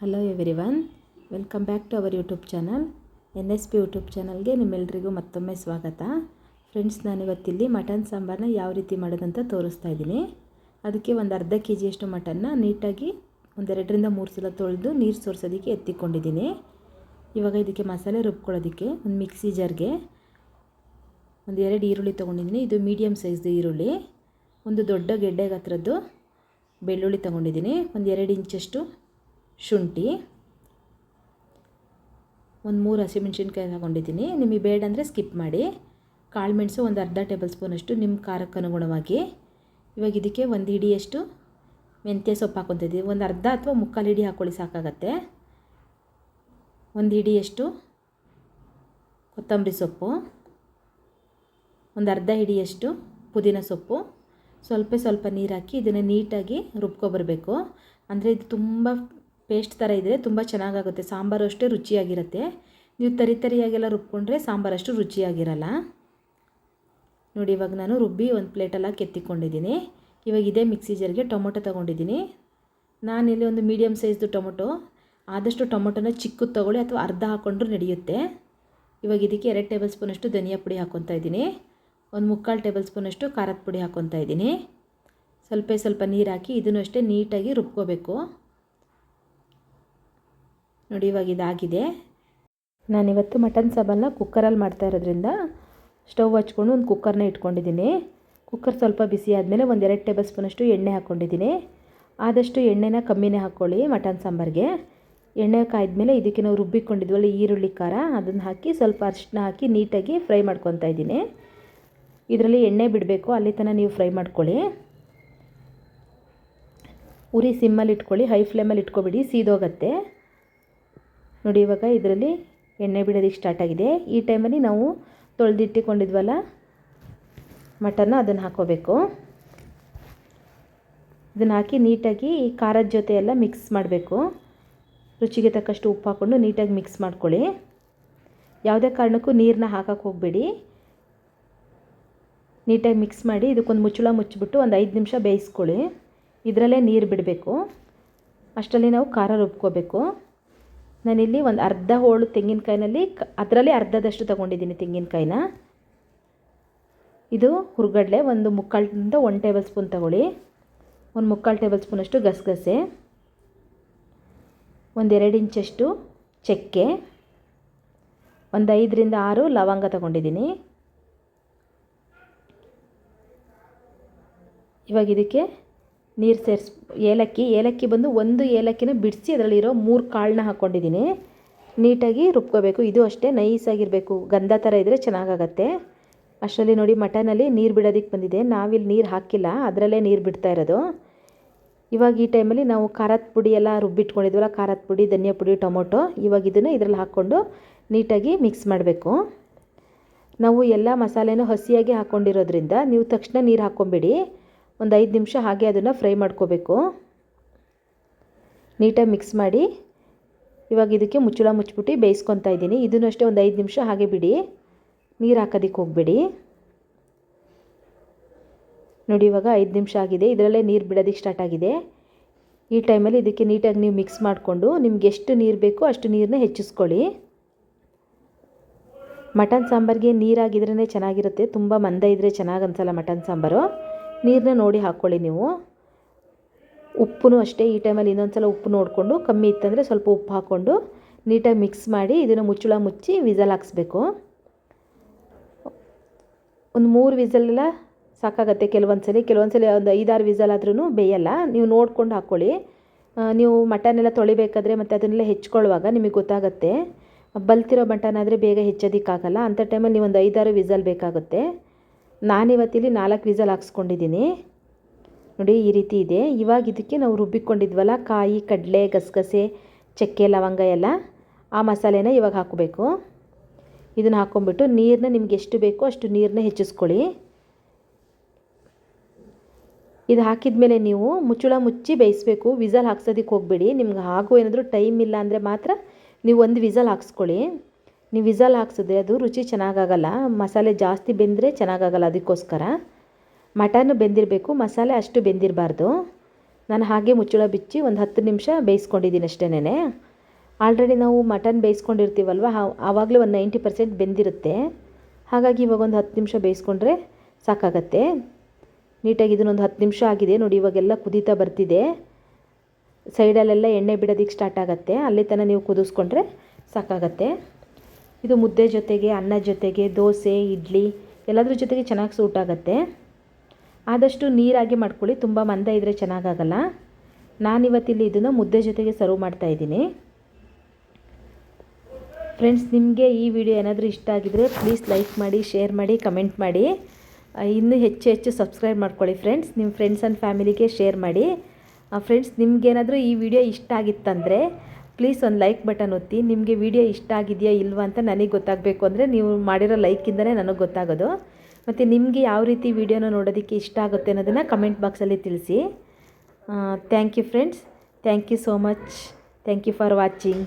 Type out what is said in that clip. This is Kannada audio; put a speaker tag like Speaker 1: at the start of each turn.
Speaker 1: Hello everyone, welcome back to our YouTube channel. NSP YouTube ಚಾನಲ್ಗೆ ನಿಮ್ಮೆಲ್ಲರಿಗೂ ಮತ್ತೊಮ್ಮೆ ಸ್ವಾಗತ. ಫ್ರೆಂಡ್ಸ್, ನಾನಿವತ್ತಿಲ್ಲಿ ಮಟನ್ ಸಾಂಬಾರನ್ನ ಯಾವ ರೀತಿ ಮಾಡೋದಂತ ತೋರಿಸ್ತಾ ಇದ್ದೀನಿ. ಅದಕ್ಕೆ ಒಂದು ಅರ್ಧ kg ಮಟನ್ನ ನೀಟಾಗಿ 2ರಿಂದ 3 ಸಲ ತೊಳೆದು ನೀರು ಸೋರಿಸೋದಕ್ಕೆ ಎತ್ತಿಕೊಂಡಿದ್ದೀನಿ. ಇವಾಗ ಇದಕ್ಕೆ ಮಸಾಲೆ ರುಬ್ಕೊಳ್ಳೋದಕ್ಕೆ ಒಂದು ಮಿಕ್ಸಿ ಜಾರ್ಗೆ 2 ಈರುಳ್ಳಿ ತೊಗೊಂಡಿದ್ದೀನಿ. ಇದು ಮೀಡಿಯಮ್ ಸೈಜ್ದು ಈರುಳ್ಳಿ. ಒಂದು ದೊಡ್ಡ ಗೆಡ್ಡೆ ಗಾತ್ರದ್ದು ಬೆಳ್ಳುಳ್ಳಿ ತೊಗೊಂಡಿದ್ದೀನಿ. 2 ಇಂಚಷ್ಟು ಶುಂಠಿ, 3 ಹಸಿಮೆಣಸಿನ್ಕಾಯಿ ತಗೊಂಡಿದ್ದೀನಿ. ನಿಮಗೆ ಬೇಡ ಅಂದರೆ ಸ್ಕಿಪ್ ಮಾಡಿ. ಕಾಳು ಮೆಣಸು ಒಂದು ಅರ್ಧ ಟೇಬಲ್ ಸ್ಪೂನಷ್ಟು ನಿಮ್ಮ ಖಾರಕ್ಕೆ ಅನುಗುಣವಾಗಿ. ಇವಾಗ ಇದಕ್ಕೆ 1 ಹಿಡಿಯಷ್ಟು ಮೆಂತ್ಯ ಸೊಪ್ಪು ಹಾಕ್ಕೊತಿದ್ದೀವಿ. ಒಂದು ಅರ್ಧ ಅಥವಾ ಮುಕ್ಕಾಲು ಹಿಡಿ ಹಾಕ್ಕೊಳ್ಳಿ ಸಾಕಾಗತ್ತೆ. 1 ಹಿಡಿಯಷ್ಟು ಕೊತ್ತಂಬರಿ ಸೊಪ್ಪು, ಒಂದು ಅರ್ಧ ಹಿಡಿಯಷ್ಟು ಪುದೀನ ಸೊಪ್ಪು, ಸ್ವಲ್ಪ ನೀರು ಹಾಕಿ ಇದನ್ನು ನೀಟಾಗಿ ರುಬ್ಕೊಬರಬೇಕು. ಅಂದರೆ ಇದು ತುಂಬ ಪೇಸ್ಟ್ ಥರ ಇದ್ದರೆ ತುಂಬ ಚೆನ್ನಾಗಾಗುತ್ತೆ. ಸಾಂಬಾರು ಅಷ್ಟೇ ರುಚಿಯಾಗಿರುತ್ತೆ. ನೀವು ತರಿಯಾಗೆಲ್ಲ ರುಬ್ಕೊಂಡ್ರೆ ಸಾಂಬಾರು ಅಷ್ಟು ರುಚಿಯಾಗಿರಲ್ಲ. ನೋಡಿ, ಇವಾಗ ನಾನು ರುಬ್ಬಿ ಒಂದು ಪ್ಲೇಟೆಲ್ಲ ಕೆತ್ತಿಕೊಂಡಿದ್ದೀನಿ. ಇವಾಗ ಇದೇ ಮಿಕ್ಸಿ ಜಾರ್ಗೆ ಟೊಮೊಟೊ ತೊಗೊಂಡಿದ್ದೀನಿ. ನಾನಿಲ್ಲಿ ಒಂದು ಮೀಡಿಯಮ್ ಸೈಜ್ದು ಟೊಮೊಟೊ, ಆದಷ್ಟು ಟೊಮೊಟೊನ ಚಿಕ್ಕದು ತೊಗೊಳ್ಳಿ ಅಥವಾ ಅರ್ಧ ಹಾಕ್ಕೊಂಡ್ರೂ ನಡೆಯುತ್ತೆ. ಇವಾಗ ಇದಕ್ಕೆ 2 ಟೇಬಲ್ ಸ್ಪೂನಷ್ಟು ಧನಿಯಾ ಪುಡಿ ಹಾಕ್ಕೊತಾ ಇದ್ದೀನಿ. ಒಂದು ಮುಕ್ಕಾಲು ಟೇಬಲ್ ಸ್ಪೂನಷ್ಟು ಖಾರದ ಪುಡಿ ಹಾಕ್ಕೊತಾ ಇದ್ದೀನಿ. ಸ್ವಲ್ಪ ನೀರು ಹಾಕಿ ಇದನ್ನು ಅಷ್ಟೇ ನೀಟಾಗಿ ರುಬ್ಕೋಬೇಕು. ನೋಡಿ, ಇವಾಗ ಇದಾಗಿದೆ. ನಾನಿವತ್ತು ಮಟನ್ ಸಾಂಬಾರನ್ನ ಕುಕ್ಕರಲ್ಲಿ ಮಾಡ್ತಾ ಇರೋದ್ರಿಂದ ಸ್ಟವ್ ಹಚ್ಕೊಂಡು ಒಂದು ಕುಕ್ಕರ್ನ ಇಟ್ಕೊಂಡಿದ್ದೀನಿ. ಕುಕ್ಕರ್ ಸ್ವಲ್ಪ ಬಿಸಿ ಆದಮೇಲೆ 2 ಟೇಬಲ್ ಸ್ಪೂನಷ್ಟು ಎಣ್ಣೆ ಹಾಕ್ಕೊಂಡಿದ್ದೀನಿ. ಆದಷ್ಟು ಎಣ್ಣೆನ ಕಮ್ಮಿನೇ ಹಾಕ್ಕೊಳ್ಳಿ ಮಟನ್ ಸಾಂಬಾರಿಗೆ. ಎಣ್ಣೆ ಕಾಯ್ದ್ಮೇಲೆ ಇದಕ್ಕೆ ನಾವು ರುಬ್ಬಿಕೊಂಡಿದ್ವಲ್ಲ ಈರುಳ್ಳಿ ಖಾರ, ಅದನ್ನು ಹಾಕಿ ಸ್ವಲ್ಪ ಅರಿಶಿನ ಹಾಕಿ ನೀಟಾಗಿ ಫ್ರೈ ಮಾಡ್ಕೊತಾ ಇದ್ದೀನಿ. ಇದರಲ್ಲಿ ಎಣ್ಣೆ ಬಿಡಬೇಕು, ಅಲ್ಲಿ ತನಕ ನೀವು ಫ್ರೈ ಮಾಡ್ಕೊಳ್ಳಿ. ಉರಿ ಸಿಮ್ಮಲ್ಲಿ ಇಟ್ಕೊಳ್ಳಿ, ಹೈ ಫ್ಲೇಮಲ್ಲಿ ಇಟ್ಕೊಬಿಡಿ, ಸೀದೋಗತ್ತೆ. ನೋಡಿ, ಇವಾಗ ಇದರಲ್ಲಿ ಎಣ್ಣೆ ಬಿಡೋದಕ್ಕೆ ಸ್ಟಾರ್ಟ್ ಆಗಿದೆ. ಈ ಟೈಮಲ್ಲಿ ನಾವು ತೊಳೆದಿಟ್ಟುಕೊಂಡಿದ್ವಲ್ಲ ಮಟನ್ನ, ಅದನ್ನು ಹಾಕ್ಕೋಬೇಕು. ಇದನ್ನು ಹಾಕಿ ನೀಟಾಗಿ ಈ ಖಾರದ ಜೊತೆ ಎಲ್ಲ ಮಿಕ್ಸ್ ಮಾಡಬೇಕು. ರುಚಿಗೆ ತಕ್ಕಷ್ಟು ಉಪ್ಪು ಹಾಕ್ಕೊಂಡು ನೀಟಾಗಿ ಮಿಕ್ಸ್ ಮಾಡ್ಕೊಳ್ಳಿ. ಯಾವುದೇ ಕಾರಣಕ್ಕೂ ನೀರನ್ನ ಹಾಕಕ್ಕೆ ಹೋಗಬೇಡಿ. ನೀಟಾಗಿ ಮಿಕ್ಸ್ ಮಾಡಿ ಇದಕ್ಕೊಂದು ಮುಚ್ಚಳ ಮುಚ್ಚಿಬಿಟ್ಟು ಒಂದು 5 ನಿಮಿಷ ಬೇಯಿಸ್ಕೊಳ್ಳಿ. ಇದರಲ್ಲೇ ನೀರು ಬಿಡಬೇಕು. ಅಷ್ಟರಲ್ಲಿ ನಾವು ಖಾರ ರುಬ್ಕೋಬೇಕು. ನಾನಿಲ್ಲಿ ಒಂದು ಅರ್ಧ ಹೋಳು ತೆಂಗಿನಕಾಯಿನಲ್ಲಿ ಅದರಲ್ಲೇ ಅರ್ಧದಷ್ಟು ತೊಗೊಂಡಿದ್ದೀನಿ ತೆಂಗಿನಕಾಯಿನ. ಇದು ಹುರ್ಗಡ್ಲೆ ಒಂದು ಮುಕ್ಕಾಲಿಂದ 1 ಟೇಬಲ್ ಸ್ಪೂನ್ ತೊಗೊಳ್ಳಿ. ಒಂದು ಮುಕ್ಕಾಲು ಟೇಬಲ್ ಸ್ಪೂನಷ್ಟು ಗಸಗಸೆ, 2 ಇಂಚಷ್ಟು ಚಕ್ಕೆ, ಒಂದು 5ರಿಂದ 6 ಲವಂಗ ತೊಗೊಂಡಿದ್ದೀನಿ. ಇವಾಗ ಇದಕ್ಕೆ ನೀರು ಏಲಕ್ಕಿ ಬಂದು 1 ಏಲಕ್ಕಿನ ಬಿಡಿಸಿ ಅದರಲ್ಲಿರೋ 3 ಕಾಳನ್ನ ಹಾಕ್ಕೊಂಡಿದ್ದೀನಿ. ನೀಟಾಗಿ ರುಬ್ಕೋಬೇಕು. ಇದು ಅಷ್ಟೇ ನೈಸಾಗಿರಬೇಕು, ಗಂಧ ಥರ ಇದ್ದರೆ ಚೆನ್ನಾಗಾಗತ್ತೆ. ಅಷ್ಟರಲ್ಲಿ ನೋಡಿ, ಮಟನಲ್ಲಿ ನೀರು ಬಿಡೋದಕ್ಕೆ ಬಂದಿದೆ. ನಾವಿಲ್ಲಿ ನೀರು ಹಾಕಿಲ್ಲ, ಅದರಲ್ಲೇ ನೀರು ಬಿಡ್ತಾ ಇರೋದು. ಇವಾಗ ಈ ಟೈಮಲ್ಲಿ ನಾವು ಖಾರದ ಪುಡಿ ಎಲ್ಲ ರುಬ್ಬಿಟ್ಕೊಂಡಿದ್ವಲ್ಲ, ಖಾರದ ಪುಡಿ, ಧನಿಯಾ ಪುಡಿ, ಟೊಮೊಟೊ, ಇವಾಗ ಇದನ್ನು ಇದರಲ್ಲಿ ಹಾಕ್ಕೊಂಡು ನೀಟಾಗಿ ಮಿಕ್ಸ್ ಮಾಡಬೇಕು. ನಾವು ಎಲ್ಲ ಮಸಾಲೆನೂ ಹಸಿಯಾಗಿ ಹಾಕ್ಕೊಂಡಿರೋದ್ರಿಂದ ನೀವು ತಕ್ಷಣ ನೀರು ಹಾಕ್ಕೊಂಬೇಡಿ. ಒಂದು 5 ನಿಮಿಷ ಹಾಗೆ ಅದನ್ನು ಫ್ರೈ ಮಾಡ್ಕೋಬೇಕು. ನೀಟಾಗಿ ಮಿಕ್ಸ್ ಮಾಡಿ ಇವಾಗ ಇದಕ್ಕೆ ಮುಚ್ಚಳ ಮುಚ್ಚಿಬಿಟ್ಟು ಬೇಯಿಸ್ಕೊತಾ ಇದ್ದೀನಿ. ಇದನ್ನು ಅಷ್ಟೇ ಒಂದು 5 ನಿಮಿಷ ಹಾಗೆ ಬಿಡಿ, ನೀರು ಹಾಕೋದಕ್ಕೆ ಹೋಗಬೇಡಿ. ನೋಡಿ, ಇವಾಗ 5 ನಿಮಿಷ ಆಗಿದೆ. ಇದರಲ್ಲೇ ನೀರು ಬಿಡೋದಕ್ಕೆ ಸ್ಟಾರ್ಟ್ ಆಗಿದೆ. ಈ ಟೈಮಲ್ಲಿ ಇದಕ್ಕೆ ನೀಟಾಗಿ ನೀವು ಮಿಕ್ಸ್ ಮಾಡಿಕೊಂಡು ನಿಮ್ಗೆ ಎಷ್ಟು ನೀರು ಬೇಕೋ ಅಷ್ಟು ನೀರನ್ನ ಹೆಚ್ಚಿಸ್ಕೊಳ್ಳಿ. ಮಟನ್ ಸಾಂಬಾರಿಗೆ ನೀರಾಗಿದ್ರೇ ಚೆನ್ನಾಗಿರುತ್ತೆ, ತುಂಬ ಮಂದ ಇದ್ದರೆ ಚೆನ್ನಾಗಿ ಅನಿಸಲ್ಲ ಮಟನ್ ಸಾಂಬಾರು. ನೀರನ್ನ ನೋಡಿ ಹಾಕ್ಕೊಳ್ಳಿ ನೀವು. ಉಪ್ಪು ಅಷ್ಟೇ ಈ ಟೈಮಲ್ಲಿ ಇನ್ನೊಂದು ಸಲ ಉಪ್ಪು ನೋಡಿಕೊಂಡು, ಕಮ್ಮಿ ಇತ್ತಂದರೆ ಸ್ವಲ್ಪ ಉಪ್ಪು ಹಾಕ್ಕೊಂಡು ನೀಟಾಗಿ ಮಿಕ್ಸ್ ಮಾಡಿ ಇದನ್ನು ಮುಚ್ಚಳ ಮುಚ್ಚಿ ವಿಸಲ್ ಹಾಕ್ಸ್ಬೇಕು. ಒಂದು 3 ವಿಸಲೆಲ್ಲ ಸಾಕಾಗತ್ತೆ. ಕೆಲವೊಂದ್ಸಲಿ ಒಂದು 5-6 ವಿಸಲ್ ಆದ್ರೂ ಬೇಯಲ್ಲ. ನೀವು ನೋಡ್ಕೊಂಡು ಹಾಕ್ಕೊಳ್ಳಿ. ನೀವು ಮಟನೆಲ್ಲ ತೊಳಿಬೇಕಾದ್ರೆ ಮತ್ತು ಅದನ್ನೆಲ್ಲ ಹೆಚ್ಕೊಳ್ಳುವಾಗ ನಿಮಗೆ ಗೊತ್ತಾಗುತ್ತೆ. ಬಲ್ತಿರೋ ಮಟನ್ ಆದರೆ ಬೇಗ ಹೆಚ್ಚೋದಕ್ಕಾಗಲ್ಲ. ಅಂಥ ಟೈಮಲ್ಲಿ ನೀವು ಒಂದು 5-6 ವಿಸಲ್ ಬೇಕಾಗುತ್ತೆ. ನಾನಿವತ್ತಿಲ್ಲಿ 4 ವಿಸಲ್ ಹಾಕ್ಸ್ಕೊಂಡಿದ್ದೀನಿ. ನೋಡಿ, ಈ ರೀತಿ ಇದೆ. ಇವಾಗ ಇದಕ್ಕೆ ನಾವು ರುಬ್ಬಿಕೊಂಡಿದ್ವಲ್ಲ ಕಾಯಿ, ಕಡಲೆ, ಗಸಗಸೆ, ಚಕ್ಕೆ, ಲವಂಗ ಎಲ್ಲ, ಆ ಮಸಾಲೆನ ಇವಾಗ ಹಾಕಬೇಕು. ಇದನ್ನು ಹಾಕ್ಕೊಂಬಿಟ್ಟು ನೀರನ್ನ ನಿಮ್ಗೆ ಎಷ್ಟು ಬೇಕೋ ಅಷ್ಟು ನೀರನ್ನ ಹೆಚ್ಚಿಸ್ಕೊಳ್ಳಿ. ಇದು ಹಾಕಿದ ಮೇಲೆ ನೀವು ಮುಚ್ಚಳ ಮುಚ್ಚಿ ಬೇಯಿಸಬೇಕು. ವಿಸಲ್ ಹಾಕ್ಸೋದಕ್ಕೆ ಹೋಗಬೇಡಿ. ನಿಮ್ಗೆ ಹಾಗೂ ಏನಾದರೂ ಟೈಮ್ ಇಲ್ಲ ಅಂದರೆ ಮಾತ್ರ ನೀವು 1 ವಿಸಲ್ ಹಾಕ್ಸ್ಕೊಳ್ಳಿ. ನೀವು ವಿಸಲ್ ಹಾಕ್ಸಿದ್ರೆ ಅದು ರುಚಿ ಚೆನ್ನಾಗಾಗಲ್ಲ. ಮಸಾಲೆ ಜಾಸ್ತಿ ಬೆಂದರೆ ಚೆನ್ನಾಗಾಗಲ್ಲ. ಅದಕ್ಕೋಸ್ಕರ ಮಟನ್ ಬೆಂದಿರಬೇಕು, ಮಸಾಲೆ ಅಷ್ಟು ಬೆಂದಿರಬಾರ್ದು. ನಾನು ಹಾಗೆ ಮುಚ್ಚಳ ಬಿಚ್ಚಿ ಒಂದು 10 ನಿಮಿಷ ಬೇಯಿಸ್ಕೊಂಡಿದ್ದೀನಿ ಅಷ್ಟೇನೆ. ಆಲ್ರೆಡಿ ನಾವು ಮಟನ್ ಬೇಯಿಸ್ಕೊಂಡಿರ್ತೀವಲ್ವ, ಆವಾಗಲೇ ಒಂದು 90% ಬೆಂದಿರುತ್ತೆ. ಹಾಗಾಗಿ ಇವಾಗ ಒಂದು 10 ನಿಮಿಷ ಬೇಯಿಸ್ಕೊಂಡ್ರೆ ಸಾಕಾಗತ್ತೆ. ನೀಟಾಗಿ ಇದನ್ನೊಂದು 10 ನಿಮಿಷ ಆಗಿದೆ ನೋಡಿ. ಇವಾಗೆಲ್ಲ ಕುದೀತಾ ಬರ್ತಿದೆ, ಸೈಡಲ್ಲೆಲ್ಲ ಎಣ್ಣೆ ಬಿಡೋದಕ್ಕೆ ಸ್ಟಾರ್ಟ್ ಆಗುತ್ತೆ. ಅಲ್ಲಿ ತನಕ ನೀವು ಕುದಿಸ್ಕೊಂಡ್ರೆ ಸಾಕಾಗತ್ತೆ. ಇದು ಮುದ್ದೆ ಜೊತೆಗೆ, ಅನ್ನ ಜೊತೆಗೆ, ದೋಸೆ, ಇಡ್ಲಿ ಎಲ್ಲದ್ರ ಜೊತೆಗೆ ಚೆನ್ನಾಗಿ ಸೂಟ್ ಆಗುತ್ತೆ. ಆದಷ್ಟು ನೀರಾಗಿ ಮಾಡ್ಕೊಳ್ಳಿ, ತುಂಬ ಮಂದ ಇದ್ದರೆ ಚೆನ್ನಾಗಾಗಲ್ಲ. ನಾನಿವತ್ತಿಲ್ಲಿ ಇದನ್ನು ಮುದ್ದೆ ಜೊತೆಗೆ ಸರ್ವ್ ಮಾಡ್ತಾಯಿದ್ದೀನಿ. ಫ್ರೆಂಡ್ಸ್, ನಿಮಗೆ ಈ ವಿಡಿಯೋ ಏನಾದರೂ ಇಷ್ಟ ಆಗಿದರೆ ಪ್ಲೀಸ್ ಲೈಕ್ ಮಾಡಿ, ಶೇರ್ ಮಾಡಿ, ಕಮೆಂಟ್ ಮಾಡಿ. ಇನ್ನೂ ಹೆಚ್ಚು ಸಬ್ಸ್ಕ್ರೈಬ್ ಮಾಡ್ಕೊಳ್ಳಿ ಫ್ರೆಂಡ್ಸ್. ನಿಮ್ಮ ಫ್ರೆಂಡ್ಸ್ ಆ್ಯಂಡ್ ಫ್ಯಾಮಿಲಿಗೆ ಶೇರ್ ಮಾಡಿ. ಫ್ರೆಂಡ್ಸ್, ನಿಮಗೇನಾದರೂ ಈ ವಿಡಿಯೋ ಇಷ್ಟ ಆಗಿತ್ತಂದರೆ ಪ್ಲೀಸ್ ಒಂದು ಲೈಕ್ ಬಟನ್ ಒತ್ತಿ. ನಿಮಗೆ ವಿಡಿಯೋ ಇಷ್ಟ ಆಗಿದೆಯಾ ಇಲ್ವಾ ಅಂತ ನನಗೆ ಗೊತ್ತಾಗಬೇಕು. ಅಂದರೆ ನೀವು ಮಾಡಿರೋ ಲೈಕಿಂದನೇ ನನಗೆ ಗೊತ್ತಾಗೋದು. ಮತ್ತು ನಿಮಗೆ ಯಾವ ರೀತಿ ವಿಡಿಯೋನ ನೋಡೋದಕ್ಕೆ ಇಷ್ಟ ಆಗುತ್ತೆ ಅನ್ನೋದನ್ನು ಕಮೆಂಟ್ ಬಾಕ್ಸಲ್ಲಿ ತಿಳಿಸಿ. Thank you friends, thank you so much. Thank you for watching.